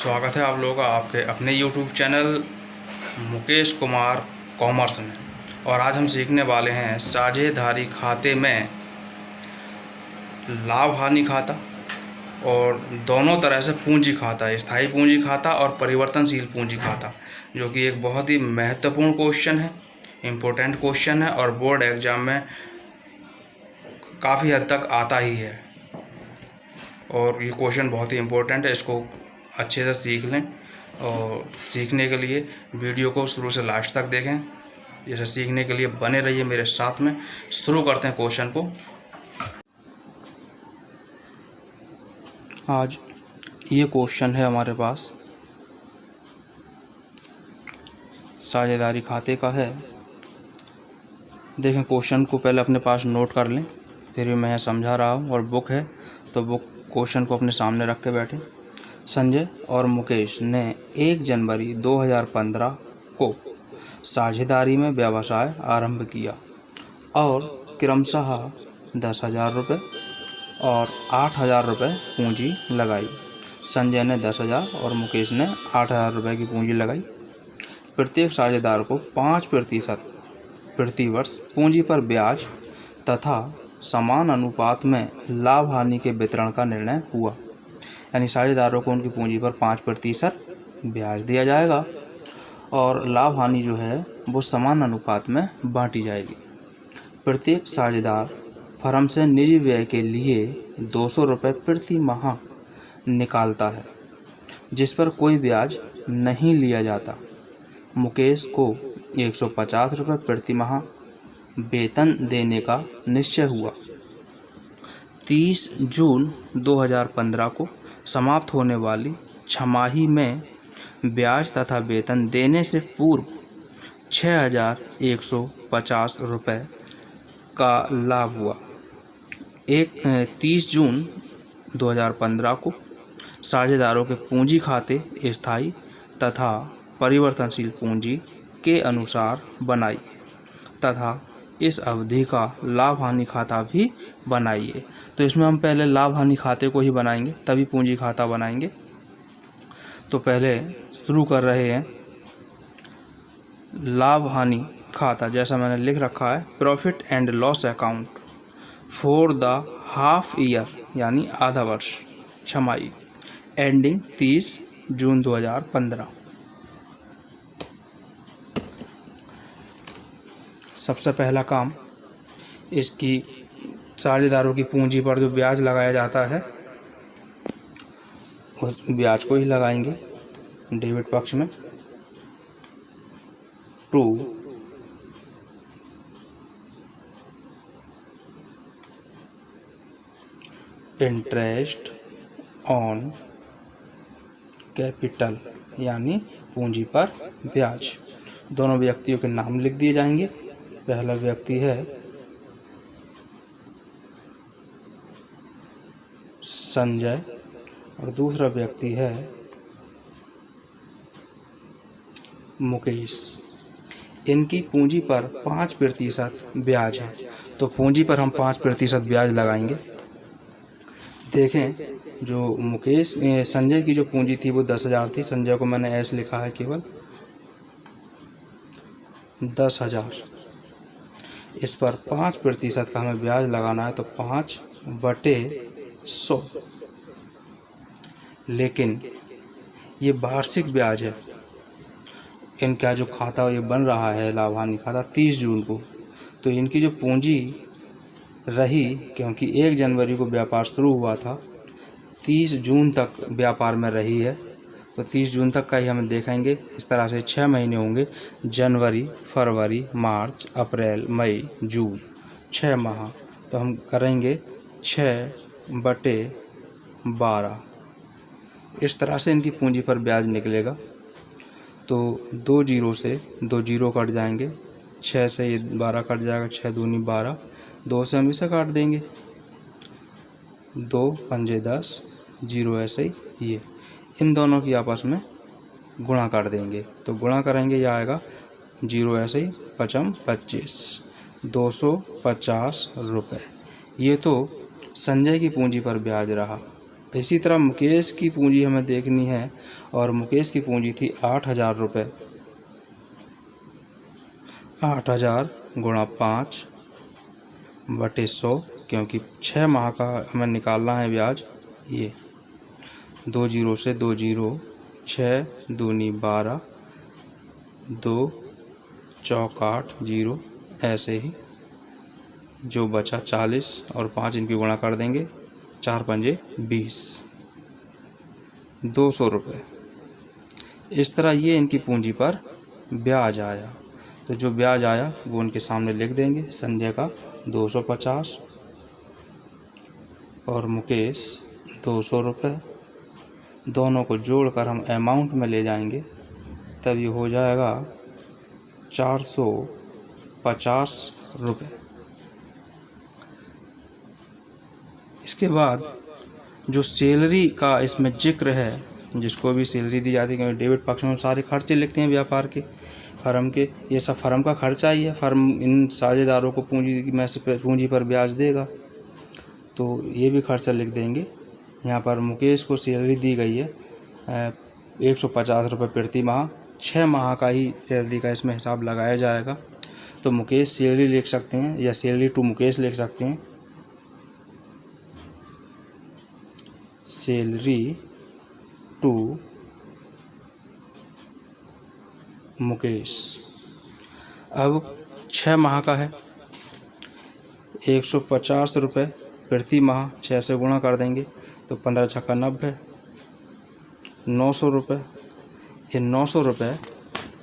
स्वागत है आप लोगों का आपके अपने YouTube channel Mukesh Kumar commerce में। और आज हम सीखने वाले हैं साझेदारी खाते में लाभ हानि खाता और दोनों तरह से पूंजी खाता, स्थायी पूंजी खाता और परिवर्तनशील पूंजी खाता, जो कि एक बहुत ही महत्वपूर्ण क्वेश्चन है, इम्पोर्टेंट क्वेश्चन है और बोर्ड एग्जाम में काफ़ी हद तक आता ही है। और ये क्वेश्चन बहुत ही इम्पोर्टेंट है, इसको अच्छे से सीख लें। और सीखने के लिए वीडियो को शुरू से लास्ट तक देखें। जैसे सीखने के लिए बने रहिए मेरे साथ में। शुरू करते हैं क्वेश्चन को। आज ये क्वेश्चन है हमारे पास, साझेदारी खाते का है। देखें, क्वेश्चन को पहले अपने पास नोट कर लें, फिर भी मैं समझा रहा हूँ और बुक है तो बुक क्वेश्चन को अपने सामने रख के बैठे। संजय और मुकेश ने 1 जनवरी 2015 को साझेदारी में व्यवसाय आरंभ किया और क्रमशः 10,000 रुपये और 8,000 रुपये पूंजी लगाई। संजय ने 10,000 और मुकेश ने 8,000 रुपये की पूंजी लगाई। प्रत्येक साझेदार को 5% प्रति वर्ष पूंजी पर ब्याज तथा समान अनुपात में लाभ हानि के वितरण का निर्णय हुआ। यानी साझेदारों को उनकी पूंजी पर 5% ब्याज दिया जाएगा और लाभ हानि जो है वो समान अनुपात में बांटी जाएगी। प्रत्येक साझेदार फर्म से निजी व्यय के लिए 200 रुपये प्रति माह निकालता है, जिस पर कोई ब्याज नहीं लिया जाता। मुकेश को 150 रुपये प्रति माह वेतन देने का निश्चय हुआ। 30 जून 2015 को समाप्त होने वाली छमाही में ब्याज तथा वेतन देने से पूर्व 6,150 रुपये का लाभ हुआ। 30 जून 2015 को साझेदारों के पूंजी खाते स्थायी तथा परिवर्तनशील पूंजी के अनुसार बनाइए तथा इस अवधि का लाभ हानि खाता भी बनाइए। तो इसमें हम पहले लाभ हानि खाते को ही बनाएंगे, तभी पूंजी खाता बनाएंगे। तो पहले शुरू कर रहे हैं लाभ हानि खाता। जैसा मैंने लिख रखा है, profit and loss account for the half year, यानी आधा वर्ष, छमाही, एंडिंग 30 जून 2015। सबसे पहला काम, इसकी साझेदारों की पूंजी पर जो ब्याज लगाया जाता है उस ब्याज को ही लगाएंगे डेबिट पक्ष में। टू इंटरेस्ट ऑन कैपिटल, यानी पूंजी पर ब्याज। दोनों व्यक्तियों के नाम लिख दिए जाएंगे। पहला व्यक्ति है संजय और दूसरा व्यक्ति है मुकेश। इनकी पूंजी पर 5% ब्याज है, तो पूंजी पर हम 5% ब्याज लगाएंगे। देखें, जो संजय की जो पूंजी थी वो 10,000 थी। संजय को मैंने ऐसे लिखा है केवल 10,000। इस पर 5% का हमें ब्याज लगाना है, तो 5/100। लेकिन ये वार्षिक ब्याज है। इनका जो खाता ये बन रहा है लाभ हानि खाता 30 जून को, तो इनकी जो पूंजी रही, क्योंकि 1 जनवरी को व्यापार शुरू हुआ था, 30 जून तक व्यापार में रही है, तो 30 जून तक का ही हम देखेंगे। इस तरह से 6 महीने होंगे, जनवरी, फरवरी, मार्च, अप्रैल, मई, जून, 6 माह। तो हम करेंगे 6/12। इस तरह से इनकी पूंजी पर ब्याज निकलेगा। तो 2 जीरो से 2 जीरो कट जाएंगे, 6 से ये 12 कट जाएगा, 6 दूनी 12, 2 से हम इसे काट देंगे, 2 पंजे 10, जीरो ऐसे ही ये। इन दोनों की आपस में गुणा कर देंगे, तो गुणा करेंगे, यह आएगा 0 ऐसे ही 5 25, 250 रुपये। ये तो संजय की पूंजी पर ब्याज रहा। इसी तरह मुकेश की पूंजी हमें देखनी है, और मुकेश की पूंजी थी 8,000 रुपये। 8,000 गुणा 5 बटे 100, क्योंकि 6 माह का हमें निकालना है ब्याज। ये 2 जीरो से 2 जीरो, 6 दूनी 12, 2 चौक 8 जीरो, ऐसे ही जो बचा 40 और 5 इनकी गुणा कर देंगे, 4 पंजे 20, 200 रुपये। इस तरह ये इनकी पूंजी पर ब्याज आया। तो जो ब्याज आया वो उनके सामने लिख देंगे। संजय का 250 और मुकेश 200 रुपये, दोनों को जोड़कर हम अमाउंट में ले जाएंगे, तब ये हो जाएगा 450 रुपये। इसके बाद जो सैलरी का इसमें जिक्र है, जिसको भी सैलरी दी जाती है, क्योंकि डेबिट पक्ष में सारे खर्चे लिखते हैं व्यापार के, फर्म के, ये सब फर्म का खर्चा ही है। फर्म इन साझेदारों को पूंजी पर ब्याज देगा, तो ये भी खर्चा लिख देंगे। यहाँ पर मुकेश को सैलरी दी गई है 150 रुपये प्रति माह, 6 माह का ही सैलरी का इसमें हिसाब लगाया जाएगा। तो मुकेश सैलरी लिख सकते हैं, या सैलरी टू मुकेश लिख सकते हैं। Salary to Mukesh. अब 6 माह का है, 150 रुपये प्रति माह, 6 से गुणा कर देंगे तो 15 छक्का 90, 900 रुपये। ये 900 रुपये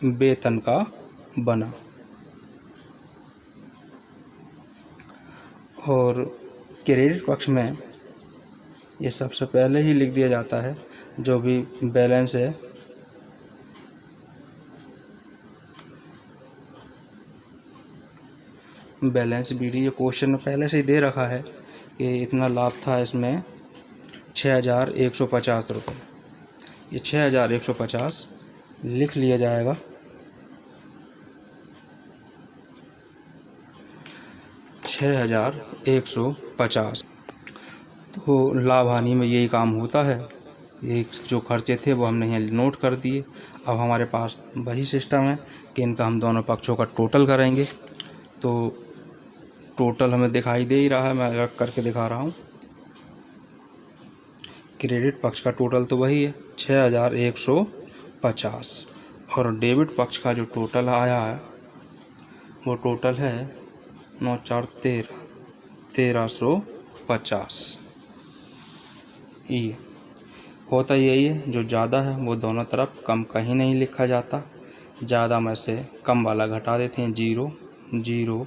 वेतन का बना। और क्रेडिट पक्ष में ये सबसे पहले ही लिख दिया जाता है, जो भी बैलेंस है। बैलेंस बीडी ये क्वेश्चन में पहले से ही दे रखा है कि इतना लाभ था इसमें 6,150 रुपये। ये 6,150 लिख लिया जाएगा। $6,150। तो लाभ हानि में यही काम होता है। ये जो खर्चे थे वो हमने यहाँ नोट कर दिए। अब हमारे पास वही सिस्टम है कि इनका हम दोनों पक्षों का टोटल करेंगे। तो टोटल हमें दिखाई दे ही रहा है, मैं रख करके दिखा रहा हूँ। क्रेडिट पक्ष का टोटल तो वही है 6,150, और डेबिट पक्ष का जो टोटल आया है वो टोटल है 9 4 13, 1,350। ये होता यही है, जो ज़्यादा है वो दोनों तरफ, कम कहीं नहीं लिखा जाता। ज़्यादा में से कम वाला घटा देते हैं, 0 0,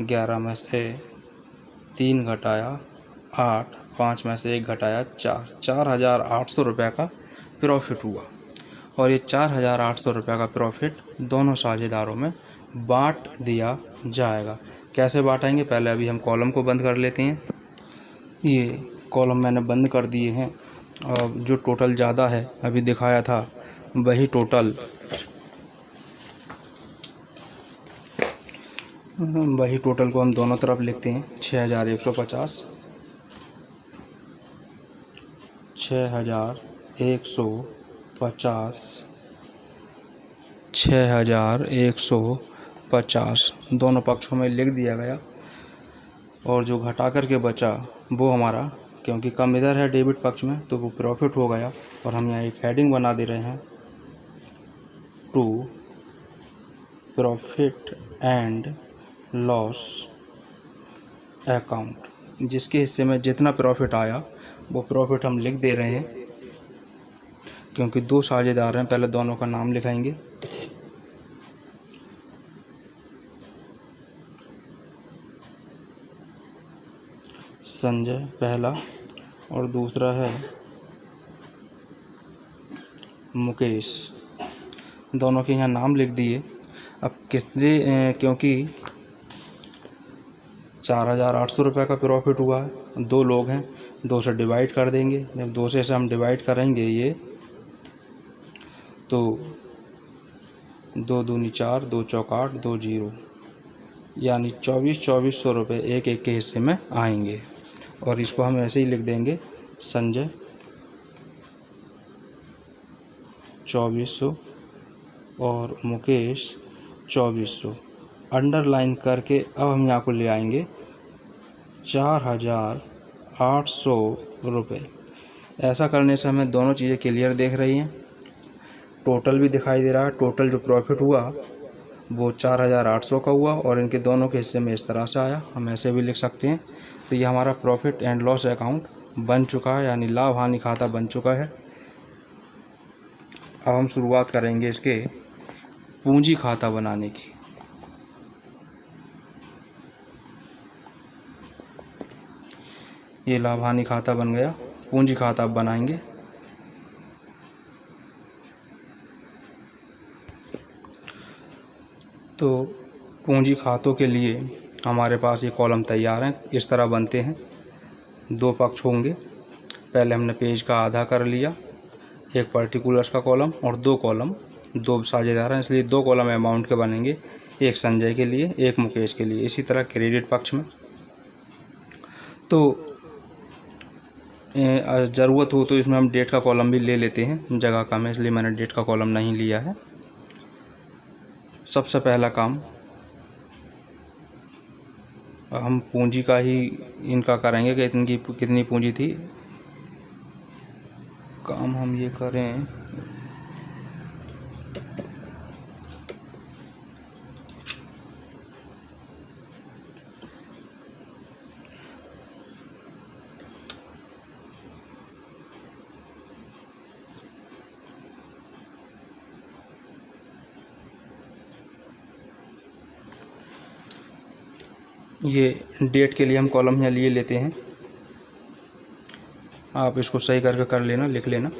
11 में से 3 घटाया 8, 5 में से 1 घटाया 4, 4,800 रुपये का प्रॉफिट हुआ। और ये 4,800 रुपये का प्रॉफिट दोनों साझेदारों में बांट दिया जाएगा। कैसे बांटेंगे, पहले अभी हम कॉलम को बंद कर लेते हैं। ये कॉलम मैंने बंद कर दिए हैं, और जो टोटल ज़्यादा है अभी दिखाया था वही टोटल को हम दोनों तरफ लिखते हैं। 6,150, 6,150, 6,150 दोनों पक्षों में लिख दिया गया। और जो घटा कर के बचा वो हमारा, क्योंकि कम इधर है डेबिट पक्ष में, तो वो प्रॉफिट हो गया। और हम यहाँ एक हेडिंग बना दे रहे हैं, to profit and loss account. जिसके हिस्से में जितना प्रॉफिट आया वो प्रॉफिट हम लिख दे रहे हैं, क्योंकि 2 साझेदार हैं। पहले दोनों का नाम लिखाएंगे। संजय पहला और दूसरा है मुकेश। दोनों के यहाँ नाम लिख दिए। अब कितने, क्योंकि 4,800 रुपये का प्रॉफिट हुआ है, 2 लोग हैं, 2 से डिवाइड कर देंगे। जब 2 से हम डिवाइड करेंगे ये, तो 2 दूनी 4, 2 चौक 8, 2 जीरो, यानी 24,2400 रुपये एक एक के हिस्से में आएंगे। और इसको हम ऐसे ही लिख देंगे, संजय 2400 और मुकेश 2400 अंडरलाइन करके अब हम यहाँ को ले आएंगे 4800 रुपये। ऐसा करने से हमें दोनों चीज़ें क्लियर देख रही हैं, टोटल भी दिखाई दे रहा है। टोटल जो प्रॉफिट हुआ वो 4800 का हुआ और इनके दोनों के हिस्से में इस तरह से आया। हम ऐसे भी लिख सकते हैं। तो ये हमारा प्रॉफिट एंड लॉस अकाउंट बन चुका है, यानी लाभ हानि खाता बन चुका है। अब हम शुरुआत करेंगे इसके पूंजी खाता बनाने की। ये लाभ हानि खाता बन गया, पूंजी खाता अब बनाएंगे। तो पूंजी खातों के लिए हमारे पास ये कॉलम तैयार हैं, इस तरह बनते हैं। दो पक्ष होंगे, पहले हमने पेज का आधा कर लिया, एक पर्टिकुलर्स का कॉलम और दो कॉलम, दो साझेदार हैं इसलिए दो कॉलम अमाउंट के बनेंगे, एक संजय के लिए एक मुकेश के लिए। इसी तरह क्रेडिट पक्ष में तो ज़रूरत हो तो इसमें हम डेट का कॉलम भी ले लेते हैं, जगह कम है इसलिए मैंने डेट का कॉलम नहीं लिया है। सबसे पहला काम हम पूंजी का ही इनका करेंगे कि इनकी कितनी पूंजी थी। काम हम ये करें, ये डेट के लिए हम कॉलम यहाँ लिए लेते हैं, आप इसको सही करके कर लेना, लिख लेना।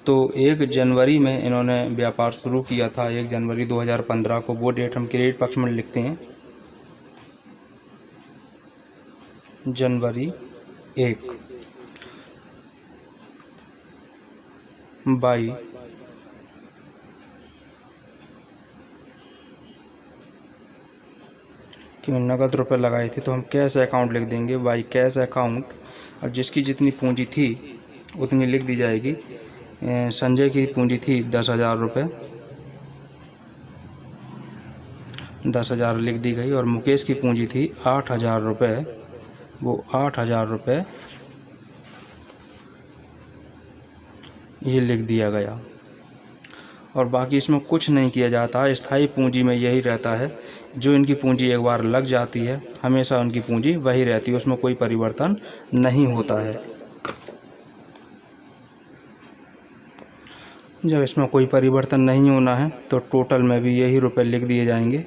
तो 1 जनवरी में इन्होंने व्यापार शुरू किया था, 1 जनवरी 2015 को, वो डेट हम क्रेडिट पक्ष में लिखते हैं, जनवरी 1 बाई क्यों नगद रुपये लगाए थे तो हम कैश अकाउंट लिख देंगे, बाई कैश अकाउंट। और जिसकी जितनी पूंजी थी उतनी लिख दी जाएगी। संजय की पूंजी थी 10,000 रुपये, 10,000 लिख दी गई। और मुकेश की पूंजी थी 8,000 रुपये, वो 8,000 रुपये ये लिख दिया गया। और बाकी इसमें कुछ नहीं किया जाता है। स्थायी पूंजी में यही रहता है, जो इनकी पूंजी एक बार लग जाती है हमेशा उनकी पूंजी वही रहती है, उसमें कोई परिवर्तन नहीं होता है। जब इसमें कोई परिवर्तन नहीं होना है तो टोटल में भी यही रुपए लिख दिए जाएंगे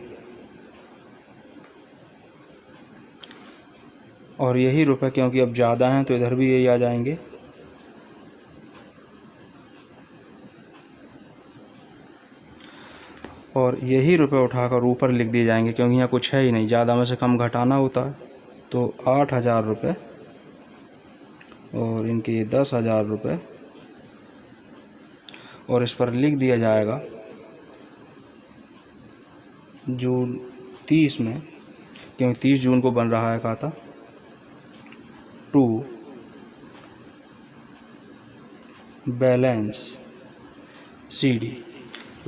और यही रुपए क्योंकि अब ज़्यादा हैं तो इधर भी यही आ जाएंगे। और यही रुपए उठाकर ऊपर लिख दिए जाएंगे क्योंकि यहाँ कुछ है ही नहीं, ज़्यादा में से कम घटाना होता है। तो 8,000 रुपये और इनके 10,000 रुपये, और इस पर लिख दिया जाएगा जून 30 में, क्योंकि 30 जून को बन रहा है खाता, टू बैलेंस CD।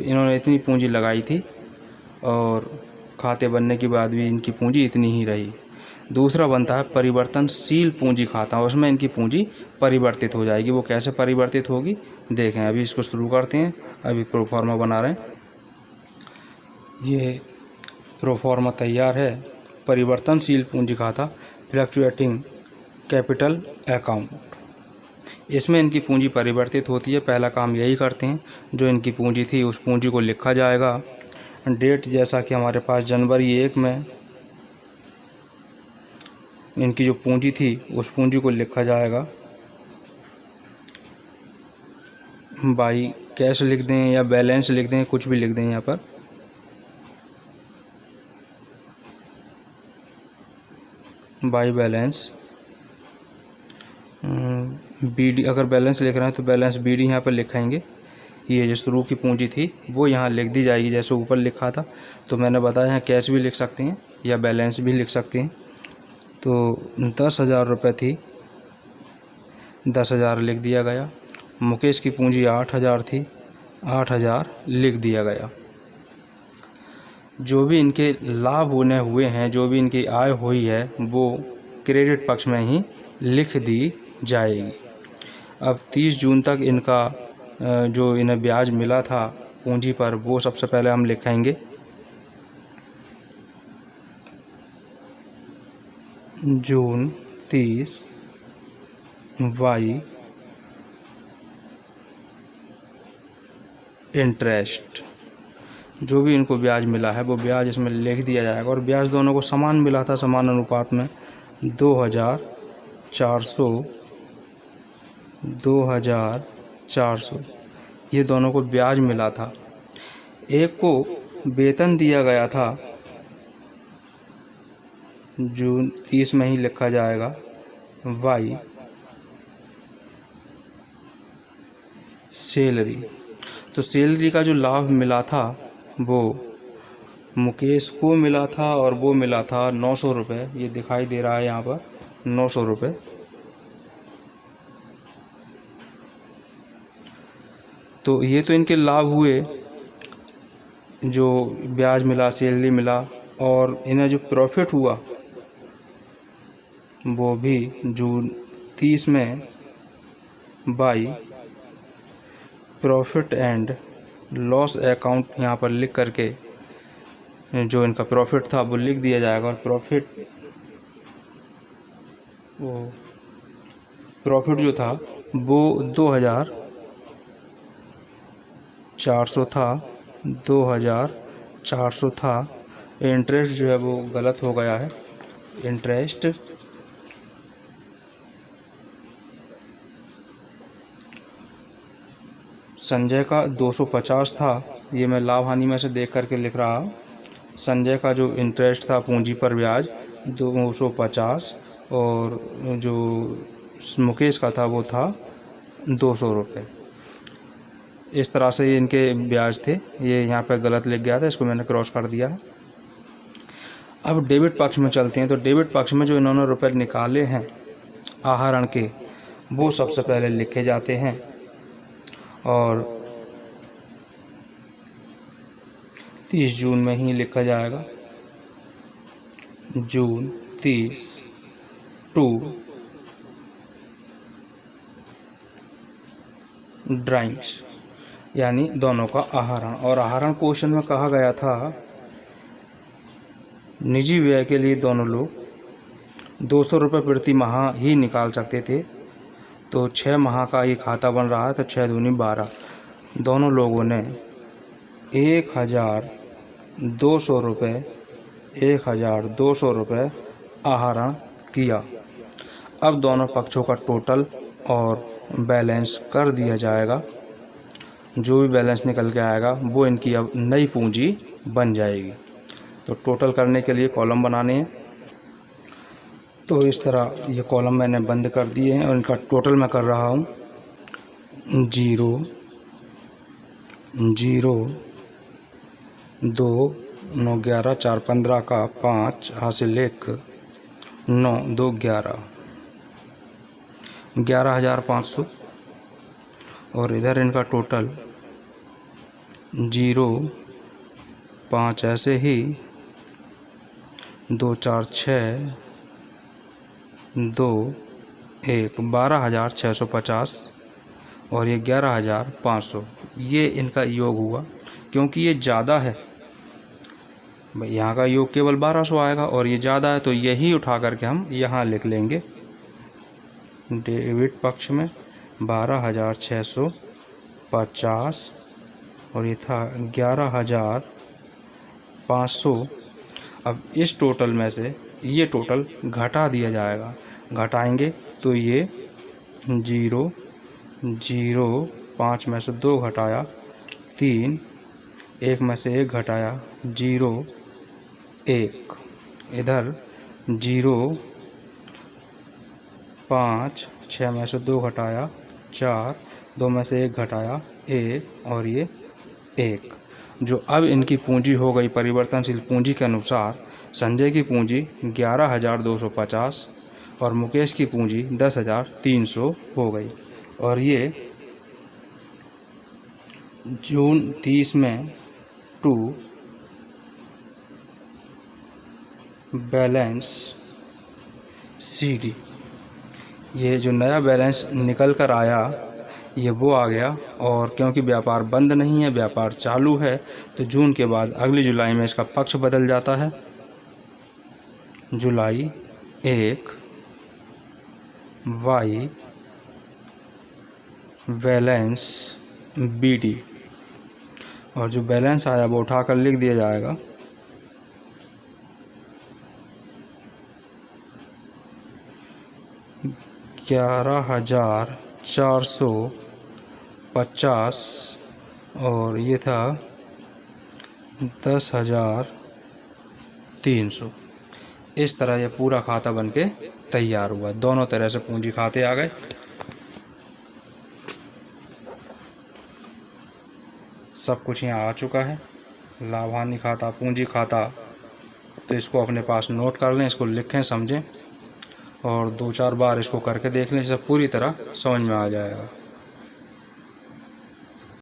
इन्होंने इतनी पूंजी लगाई थी और खाते बनने के बाद भी इनकी पूंजी इतनी ही रही। दूसरा बनता है परिवर्तनशील पूंजी खाता, उसमें इनकी पूंजी परिवर्तित हो जाएगी। वो कैसे परिवर्तित होगी देखें, अभी इसको शुरू करते हैं। अभी प्रोफार्मा बना रहे हैं, ये प्रोफार्मा तैयार है। परिवर्तनशील पूंजी खाता, फ्लक्चुएटिंग कैपिटल अकाउंट, इसमें इनकी पूंजी परिवर्तित होती है। पहला काम यही करते हैं, जो इनकी पूंजी थी उस पूंजी को लिखा जाएगा। डेट जैसा कि हमारे पास जनवरी 1 में इनकी जो पूंजी थी उस पूंजी को लिखा जाएगा, बाई कैश लिख दें या बैलेंस लिख दें, कुछ भी लिख दें यहाँ पर। बाई बैलेंस BD, अगर बैलेंस लिख रहे हैं तो बैलेंस BD यहाँ पर लिखाएंगे। ये जो शुरू की पूंजी थी वो यहाँ लिख दी जाएगी जैसे ऊपर लिखा था। तो मैंने बताया यहाँ कैश भी लिख सकते हैं या बैलेंस भी लिख सकते हैं। तो 10,000 रुपये थी, 10,000 लिख दिया गया। मुकेश की पूंजी 8,000 थी, 8,000 लिख दिया गया। जो भी इनके लाभ होने हुए हैं, जो भी इनकी आय हुई है, वो क्रेडिट पक्ष में ही लिख दी जाएगी। अब 30 जून तक इनका जो इन्हें ब्याज मिला था पूंजी पर, वो सबसे पहले हम लिखेंगे। जून 30 वाई इंटरेस्ट, जो भी इनको ब्याज मिला है वो ब्याज इसमें लिख दिया जाएगा। और ब्याज दोनों को समान मिला था, समान अनुपात में 2,400 ये दोनों को ब्याज मिला था। एक को वेतन दिया गया था, जून 30 में ही लिखा जाएगा वाई सैलरी। तो सैलरी का जो लाभ मिला था वो मुकेश को मिला था, और वो मिला था 900 रुपये। ये दिखाई दे रहा है यहाँ पर 900 रुपये। तो ये तो इनके लाभ हुए, जो ब्याज मिला, सैलरी मिला, और इन्हें जो प्रॉफिट हुआ वो भी जून 30 में by profit and loss account यहाँ पर लिख करके जो इनका प्रॉफिट था वो लिख दिया जाएगा। और प्रॉफिट जो था वो 2,400 था, 2,400 था। इंटरेस्ट जो है वो गलत हो गया है। इंटरेस्ट संजय का 250 था, ये मैं लाभ हानि में से देख करके लिख रहा हूँ। संजय का जो इंटरेस्ट था पूंजी पर ब्याज 250, और जो मुकेश का था वो था 200 रुपये। इस तरह से ये इनके ब्याज थे। ये यहाँ पे गलत लिख गया था, इसको मैंने क्रॉस कर दिया है। अब डेबिट पक्ष में चलते हैं। तो डेबिट पक्ष में जो इन्होंने रुपए निकाले हैं आहरण के, वो सबसे पहले लिखे जाते हैं। और 30 जून में ही लिखा जाएगा, जून 30 टू ड्राइंग्स, यानी दोनों का आहरण। और आहरण क्वेश्चन में कहा गया था निजी व्यय के लिए दोनों लोग 200 रुपये प्रति माह ही निकाल सकते थे। तो 6 माह का ये खाता बन रहा है, तो 6 दूनी 12। दोनों लोगों ने 1,200 रुपये आहरण किया। अब दोनों पक्षों का टोटल और बैलेंस कर दिया जाएगा। जो भी बैलेंस निकल के आएगा वो इनकी अब नई पूंजी बन जाएगी। तो टोटल करने के लिए कॉलम बनाने हैं। तो इस तरह ये कॉलम मैंने बंद कर दिए हैं, और इनका टोटल मैं कर रहा हूँ 0, 0, 2, 9, 11, 4, 15 का 5 हासिल 1, 9, 2, 11, 11,500। और इधर इनका टोटल 0, 5 ऐसे ही, 2, 4, 6, 2, 1, 12,650, और ये 11,500। ये इनका योग हुआ। क्योंकि ये ज़्यादा है, भाई यहाँ का योग केवल 1200 आएगा, और ये ज़्यादा है तो यही उठा करके हम यहाँ लिख लेंगे। डेबिट पक्ष में 12,650, और ये था 11,500। अब इस टोटल में से ये टोटल घटा दिया जाएगा। घटाएंगे तो ये 0, 0, 5 में से 2 घटाया 3, 1 में से 1 घटाया 0, 1, इधर 0, 5, 6 में से 2 घटाया 4, 2 में से 1 घटाया 1, और ये 1। जो अब इनकी पूंजी हो गई परिवर्तनशील पूंजी के अनुसार, संजय की पूंजी 11,250 और मुकेश की पूंजी 10,300 हो गई। और ये जून 30 में टू बैलेंस CD। ये जो नया बैलेंस निकल कर आया ये वो आ गया, और क्योंकि व्यापार बंद नहीं है, व्यापार चालू है, तो जून के बाद अगली जुलाई में इसका पक्ष बदल जाता है। जुलाई 1 वाई बैलेंस BD, और जो बैलेंस आया वो उठाकर लिख दिया जाएगा 11,450, और ये था 10,300। इस तरह ये पूरा खाता बनके तैयार हुआ। दोनों तरह से पूंजी खाते आ गए। सब कुछ यहाँ आ चुका है, लाभ हानि खाता, पूंजी खाता। तो इसको अपने पास नोट कर लें, इसको लिखें, समझें, और 2-4 बार इसको करके देख लें, इससे पूरी तरह समझ में आ जाएगा।